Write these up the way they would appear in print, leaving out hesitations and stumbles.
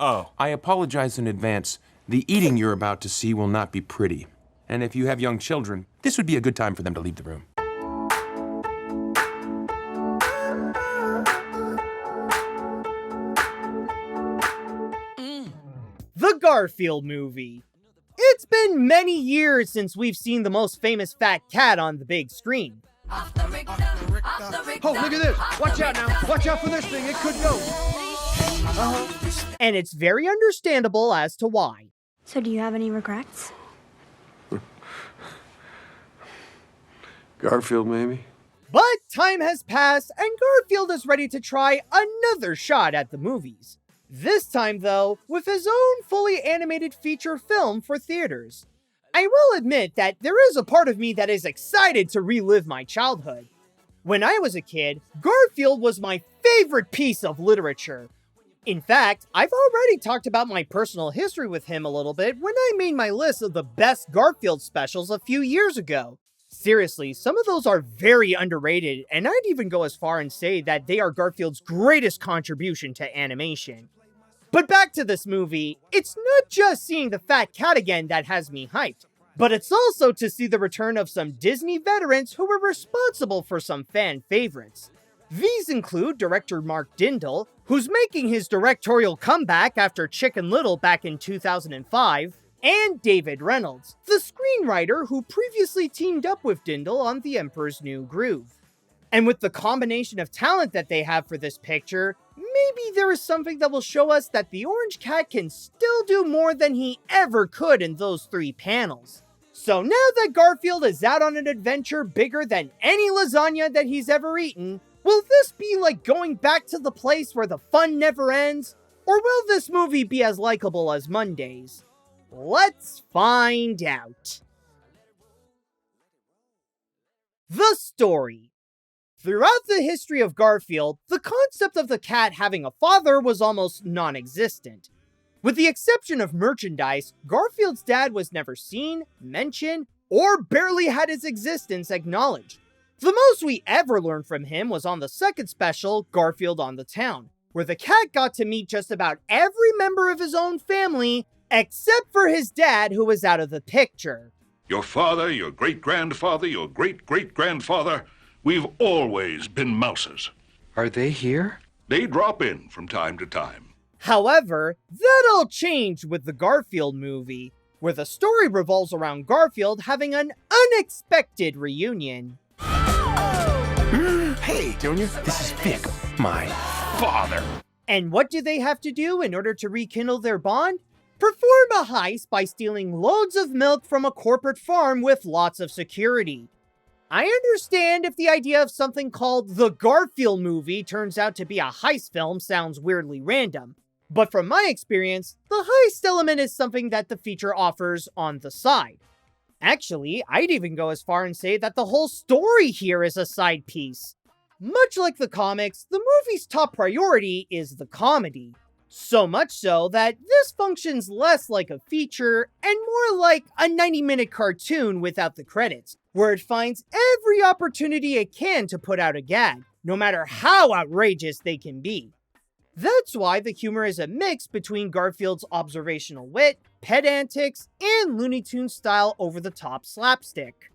Oh. I apologize in advance. The eating you're about to see will not be pretty. And if you have young children, this would be a good time for them to leave the room. The Garfield Movie. It's been many years since we've seen the most famous fat cat on the big screen. Oh, look at this. Watch out now. Watch out for this thing. It could go. And it's very understandable as to why. So do you have any regrets? Garfield, maybe? But time has passed, and Garfield is ready to try another shot at the movies. This time, though, with his own fully animated feature film for theaters. I will admit that there is a part of me that is excited to relive my childhood. When I was a kid, Garfield was my favorite piece of literature. In fact, I've already talked about my personal history with him a little bit when I made my list of the best Garfield specials a few years ago. Seriously, some of those are very underrated, and I'd even go as far and say that they are Garfield's greatest contribution to animation. But back to this movie, it's not just seeing the fat cat again that has me hyped, but it's also to see the return of some Disney veterans who were responsible for some fan favorites. These include director Mark Dindal, who's making his directorial comeback after Chicken Little back in 2005, and David Reynolds, the screenwriter who previously teamed up with Dindal on The Emperor's New Groove. And with the combination of talent that they have for this picture, maybe there is something that will show us that the Orange Cat can still do more than he ever could in those 3 panels. So now that Garfield is out on an adventure bigger than any lasagna that he's ever eaten, will this be like going back to the place where the fun never ends? Or will this movie be as likable as Mondays? Let's find out. The story. Throughout the history of Garfield, the concept of the cat having a father was almost non-existent. With the exception of merchandise, Garfield's dad was never seen, mentioned, or barely had his existence acknowledged. The most we ever learned from him was on the second special, Garfield on the Town, where the cat got to meet just about every member of his own family, except for his dad, who was out of the picture. Your father, your great-grandfather, your great-great-grandfather, we've always been mouses. Are they here? They drop in from time to time. However, that all changed with the Garfield movie, where the story revolves around Garfield having an unexpected reunion. Hey, Junior, this is Vic, my father. And what do they have to do in order to rekindle their bond? Perform a heist by stealing loads of milk from a corporate farm with lots of security. I understand if the idea of something called the Garfield Movie turns out to be a heist film sounds weirdly random, but from my experience, the heist element is something that the feature offers on the side. Actually, I'd even go as far and say that the whole story here is a side piece. Much like the comics, the movie's top priority is the comedy. So much so that this functions less like a feature and more like a 90-minute cartoon without the credits, where it finds every opportunity it can to put out a gag, no matter how outrageous they can be. That's why the humor is a mix between Garfield's observational wit, pet antics, and Looney Tunes style over-the-top slapstick.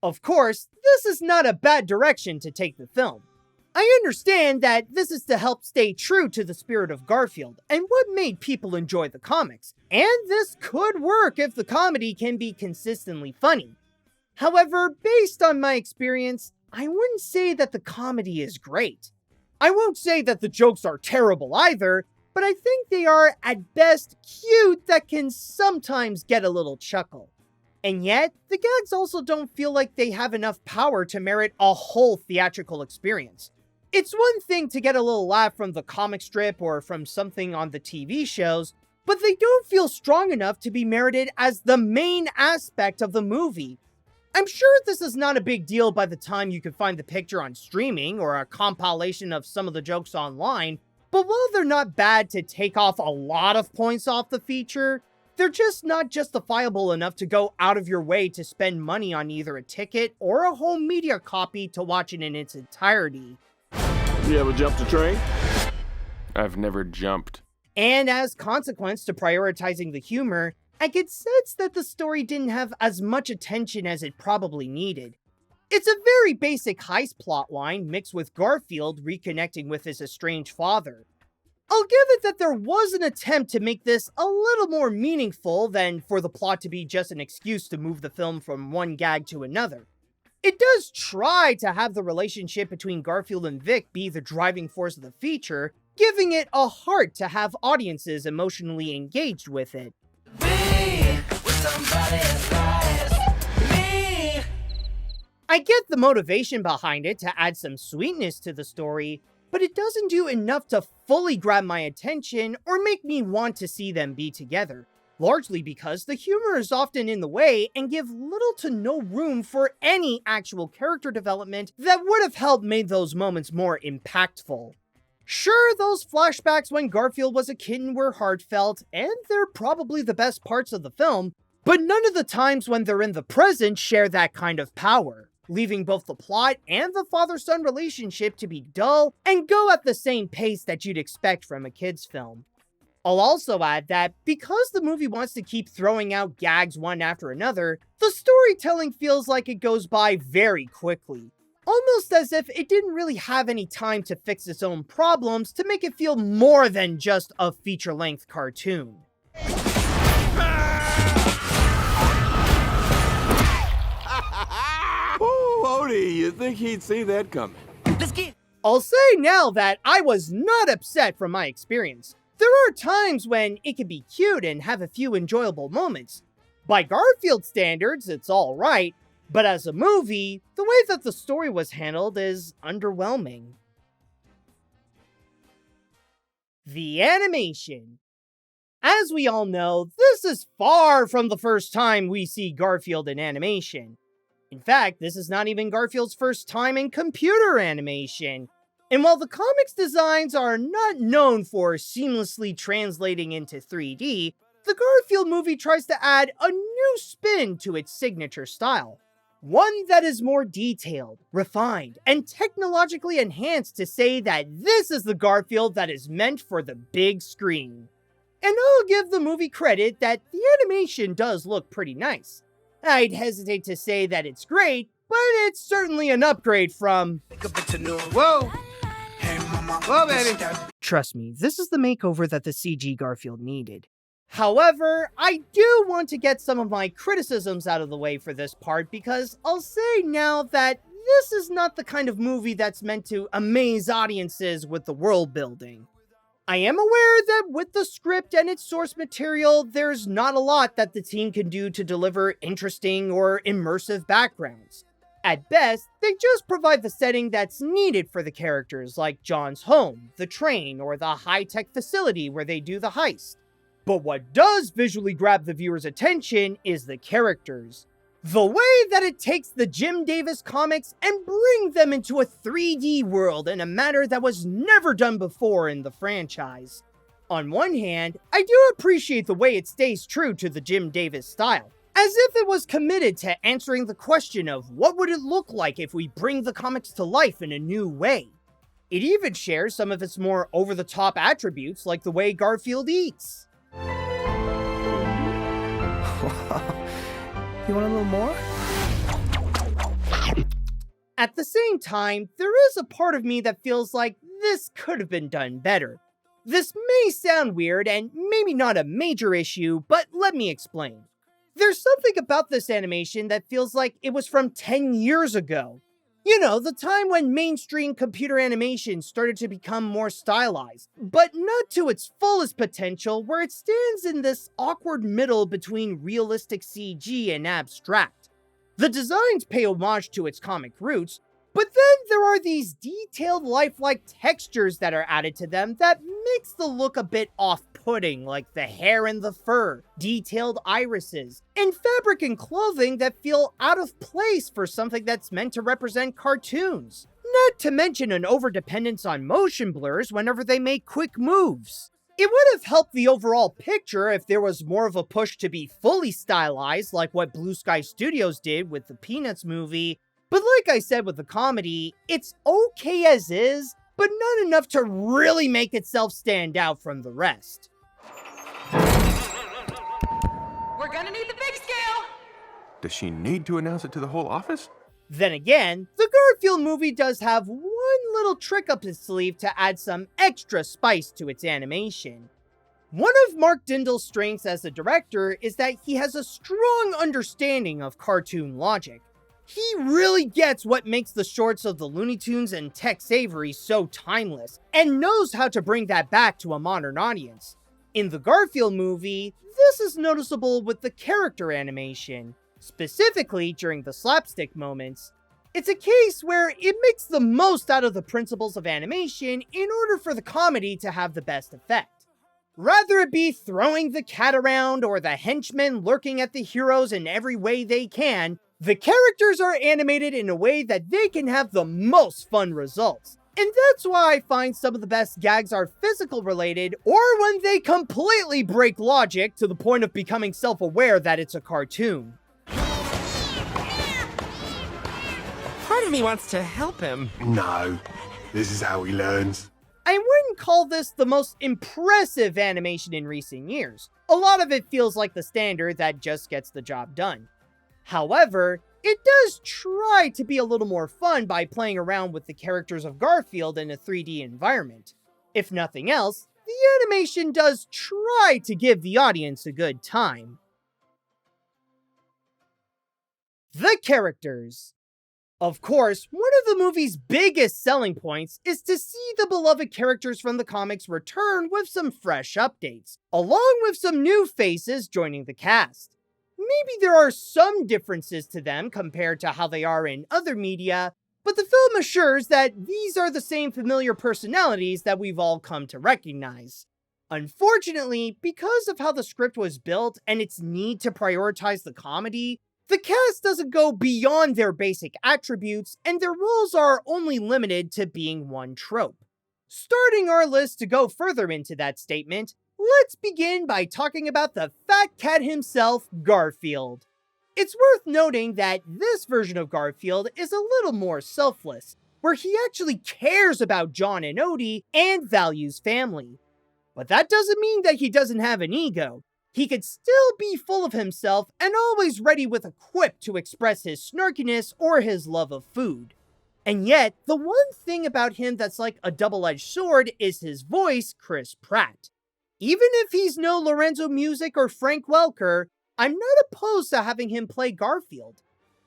Of course, this is not a bad direction to take the film. I understand that this is to help stay true to the spirit of Garfield and what made people enjoy the comics, and this could work if the comedy can be consistently funny. However, based on my experience, I wouldn't say that the comedy is great. I won't say that the jokes are terrible either, but I think they are at best cute that can sometimes get a little chuckle. And yet, the gags also don't feel like they have enough power to merit a whole theatrical experience. It's one thing to get a little laugh from the comic strip or from something on the TV shows, but they don't feel strong enough to be merited as the main aspect of the movie. I'm sure this is not a big deal by the time you can find the picture on streaming or a compilation of some of the jokes online, but while they're not bad to take off a lot of points off the feature, They're just not justifiable enough to go out of your way to spend money on either a ticket or a home media copy to watch it in its entirety. You ever jumped a train? I've never jumped. And as consequence to prioritizing the humor, I could sense that the story didn't have as much attention as it probably needed. It's a very basic heist plotline mixed with Garfield reconnecting with his estranged father. I'll give it that there was an attempt to make this a little more meaningful than for the plot to be just an excuse to move the film from one gag to another. It does try to have the relationship between Garfield and Vic be the driving force of the feature, giving it a heart to have audiences emotionally engaged with it. I get the motivation behind it to add some sweetness to the story, but it doesn't do enough to fully grab my attention or make me want to see them be together, largely because the humor is often in the way and give little to no room for any actual character development that would have helped make those moments more impactful. Sure, those flashbacks when Garfield was a kitten were heartfelt, and they're probably the best parts of the film, but none of the times when they're in the present share that kind of power, leaving both the plot and the father-son relationship to be dull and go at the same pace that you'd expect from a kid's film. I'll also add that because the movie wants to keep throwing out gags one after another, the storytelling feels like it goes by very quickly. Almost as if it didn't really have any time to fix its own problems to make it feel more than just a feature-length cartoon. Oh, Odie, you'd think he'd see that coming. I'll say now that I was not upset from my experience. There are times when it can be cute and have a few enjoyable moments. By Garfield standards, it's alright, but as a movie, the way that the story was handled is underwhelming. The animation. As we all know, this is far from the first time we see Garfield in animation. In fact, this is not even Garfield's first time in computer animation. And while the comics designs are not known for seamlessly translating into 3D, the Garfield movie tries to add a new spin to its signature style. One that is more detailed, refined, and technologically enhanced to say that this is the Garfield that is meant for the big screen. And I'll give the movie credit that the animation does look pretty nice. I'd hesitate to say that it's great, but it's certainly an upgrade from... Whoa! Whoa, baby! Trust me, this is the makeover that the CG Garfield needed. However, I do want to get some of my criticisms out of the way for this part because I'll say now that this is not the kind of movie that's meant to amaze audiences with the world building. I am aware that with the script and its source material, there's not a lot that the team can do to deliver interesting or immersive backgrounds. At best, they just provide the setting that's needed for the characters, like John's home, the train, or the high-tech facility where they do the heist. But what does visually grab the viewer's attention is the characters. The way that it takes the Jim Davis comics and brings them into a 3D world in a manner that was never done before in the franchise. On one hand, I do appreciate the way it stays true to the Jim Davis style, as if it was committed to answering the question of what would it look like if we bring the comics to life in a new way. It even shares some of its more over-the-top attributes like the way Garfield eats. You want a little more? At the same time, there is a part of me that feels like this could have been done better. This may sound weird and maybe not a major issue, but let me explain. There's something about this animation that feels like it was from 10 years ago. You know, the time when mainstream computer animation started to become more stylized, but not to its fullest potential, where it stands in this awkward middle between realistic CG and abstract. The designs pay homage to its comic roots, but then there are these detailed lifelike textures that are added to them that makes the look a bit off-putting, like the hair and the fur, detailed irises, and fabric and clothing that feel out of place for something that's meant to represent cartoons. Not to mention an overdependence on motion blurs whenever they make quick moves. It would have helped the overall picture if there was more of a push to be fully stylized like what Blue Sky Studios did with the Peanuts movie, but like I said with the comedy, it's okay as is, but not enough to really make itself stand out from the rest. We're gonna need the big scale! Does she need to announce it to the whole office? Then again, the Garfield movie does have one little trick up its sleeve to add some extra spice to its animation. One of Mark Dindal's strengths as a director is that he has a strong understanding of cartoon logic. He really gets what makes the shorts of the Looney Tunes and Tex Avery so timeless, and knows how to bring that back to a modern audience. In the Garfield movie, this is noticeable with the character animation. Specifically during the slapstick moments, it's a case where it makes the most out of the principles of animation in order for the comedy to have the best effect. Rather it be throwing the cat around or the henchmen lurking at the heroes in every way they can, the characters are animated in a way that they can have the most fun results. And that's why I find some of the best gags are physical related, or when they completely break logic to the point of becoming self-aware that it's a cartoon. Part of me wants to help him. No, this is how he learns. I wouldn't call this the most impressive animation in recent years. A lot of it feels like the standard that just gets the job done. However, it does try to be a little more fun by playing around with the characters of Garfield in a 3D environment. If nothing else, the animation does try to give the audience a good time. The characters. Of course, one of the movie's biggest selling points is to see the beloved characters from the comics return with some fresh updates, along with some new faces joining the cast. Maybe there are some differences to them compared to how they are in other media, but the film assures that these are the same familiar personalities that we've all come to recognize. Unfortunately, because of how the script was built and its need to prioritize the comedy, the cast doesn't go beyond their basic attributes, and their roles are only limited to being one trope. Starting our list to go further into that statement, let's begin by talking about the fat cat himself, Garfield. It's worth noting that this version of Garfield is a little more selfless, where he actually cares about John and Odie and values family. But that doesn't mean that he doesn't have an ego. He could still be full of himself and always ready with a quip to express his snarkiness or his love of food. And yet, the one thing about him that's like a double-edged sword is his voice, Chris Pratt. Even if he's no Lorenzo Music or Frank Welker, I'm not opposed to having him play Garfield.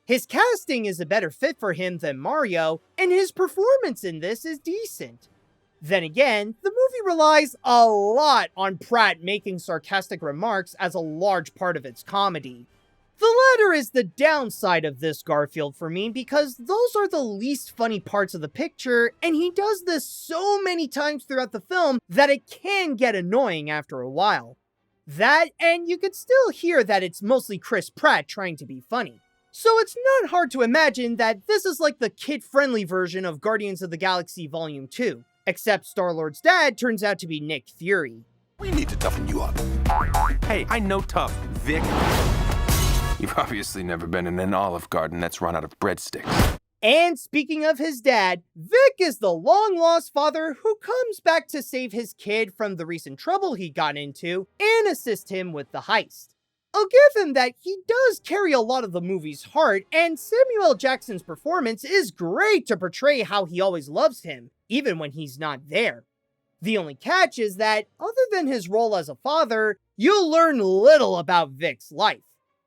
His casting is a better fit for him than Mario, and his performance in this is decent. Then again, the movie relies a lot on Pratt making sarcastic remarks as a large part of its comedy. The latter is the downside of this Garfield for me because those are the least funny parts of the picture, and he does this so many times throughout the film that it can get annoying after a while. That, and you could still hear that it's mostly Chris Pratt trying to be funny. So it's not hard to imagine that this is like the kid-friendly version of Guardians of the Galaxy Volume 2. Except Star-Lord's dad turns out to be Nick Fury. We need to toughen you up. Hey, I know tough, Vic. You've obviously never been in an Olive Garden that's run out of breadsticks. And speaking of his dad, Vic is the long-lost father who comes back to save his kid from the recent trouble he got into and assist him with the heist. I'll give him that he does carry a lot of the movie's heart, and Samuel L. Jackson's performance is great to portray how he always loves him, even when he's not there. The only catch is that, other than his role as a father, you'll learn little about Vic's life.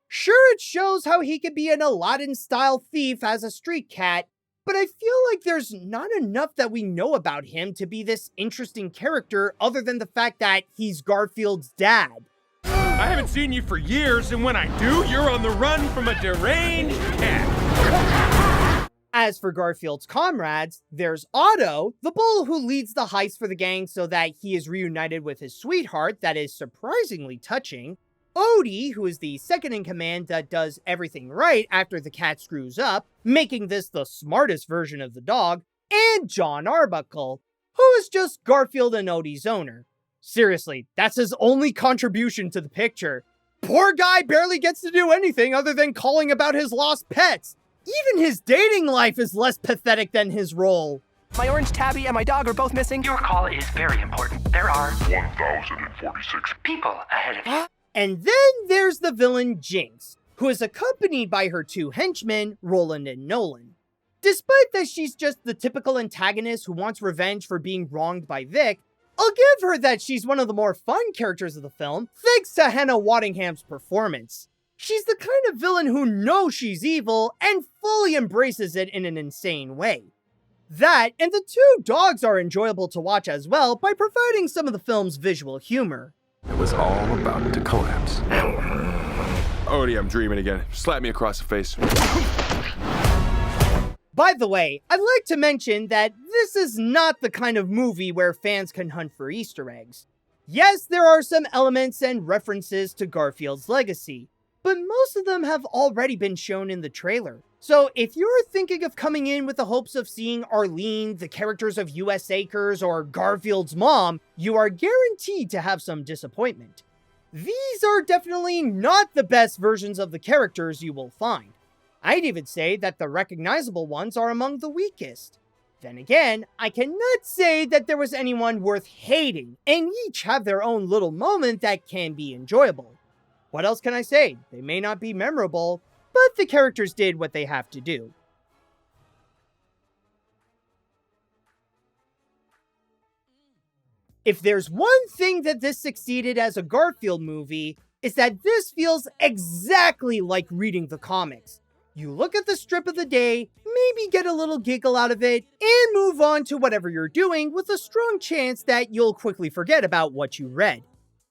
Sure, it shows how he could be an Aladdin-style thief as a street cat, but I feel like there's not enough that we know about him to be this interesting character other than the fact that he's Garfield's dad. I haven't seen you for years, and when I do, you're on the run from a deranged cat. As for Garfield's comrades, there's Otto, the bull who leads the heist for the gang so that he is reunited with his sweetheart that is surprisingly touching, Odie, who is the second in command that does everything right after the cat screws up, making this the smartest version of the dog, and John Arbuckle, who is just Garfield and Odie's owner. Seriously, that's his only contribution to the picture. Poor guy barely gets to do anything other than calling about his lost pets. Even his dating life is less pathetic than his role. My orange tabby and my dog are both missing. Your call is very important. There are 1,046 people ahead of you. And then there's the villain Jinx, who is accompanied by her two henchmen, Roland and Nolan. Despite that she's just the typical antagonist who wants revenge for being wronged by Vic, I'll give her that she's one of the more fun characters of the film, thanks to Hannah Waddingham's performance. She's the kind of villain who knows she's evil and fully embraces it in an insane way. That, and the two dogs are enjoyable to watch as well by providing some of the film's visual humor. It was all about to collapse. Odie, I'm dreaming again. Slap me across the face. By the way, I'd like to mention that this is not the kind of movie where fans can hunt for Easter eggs. Yes, there are some elements and references to Garfield's legacy, but most of them have already been shown in the trailer. So if you're thinking of coming in with the hopes of seeing Arlene, the characters of U.S. Acres, or Garfield's mom, you are guaranteed to have some disappointment. These are definitely not the best versions of the characters you will find. I'd even say that the recognizable ones are among the weakest. Then again, I cannot say that there was anyone worth hating, and each have their own little moment that can be enjoyable. What else can I say? They may not be memorable, but the characters did what they have to do. If there's one thing that this succeeded as a Garfield movie, is that this feels exactly like reading the comics. You look at the strip of the day, maybe get a little giggle out of it, and move on to whatever you're doing with a strong chance that you'll quickly forget about what you read.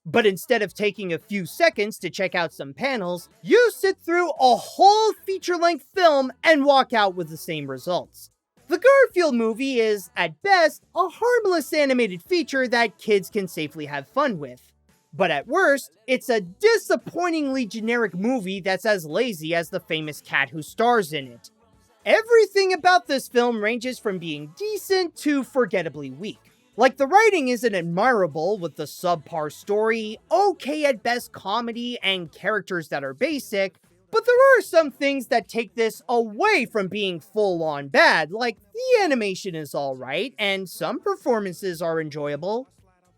But instead of taking a few seconds to check out some panels, you sit through a whole feature-length film and walk out with the same results. The Garfield movie is, at best, a harmless animated feature that kids can safely have fun with. But at worst, it's a disappointingly generic movie that's as lazy as the famous cat who stars in it. Everything about this film ranges from being decent to forgettably weak. Like, the writing isn't admirable with the subpar story, okay at best comedy, and characters that are basic, but there are some things that take this away from being full-on bad, like the animation is alright, and some performances are enjoyable.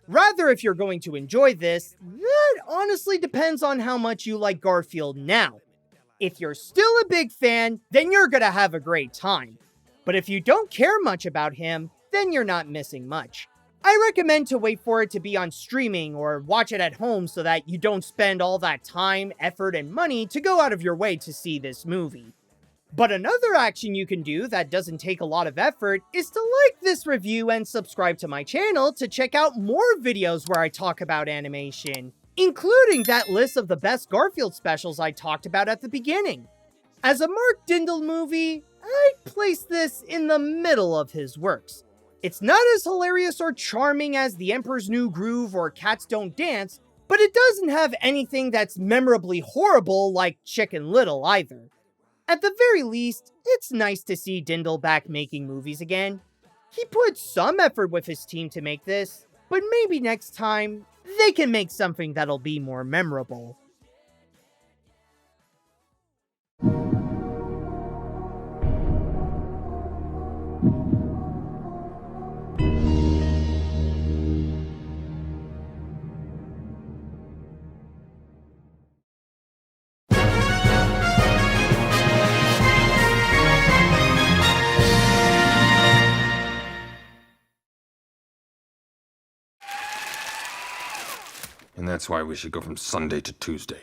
Rather, if you're going to enjoy this, that honestly depends on how much you like Garfield now. If you're still a big fan, then you're gonna have a great time. But if you don't care much about him, then you're not missing much. I recommend to wait for it to be on streaming or watch it at home so that you don't spend all that time, effort, and money to go out of your way to see this movie. But another action you can do that doesn't take a lot of effort is to like this review and subscribe to my channel to check out more videos where I talk about animation, including that list of the best Garfield specials I talked about at the beginning. As a Mark Dindal movie, I'd place this in the middle of his works. It's not as hilarious or charming as The Emperor's New Groove or Cats Don't Dance, but it doesn't have anything that's memorably horrible like Chicken Little either. At the very least, it's nice to see Dindal back making movies again. He put some effort with his team to make this, but maybe next time, they can make something that'll be more memorable. And that's why we should go from Sunday to Tuesday.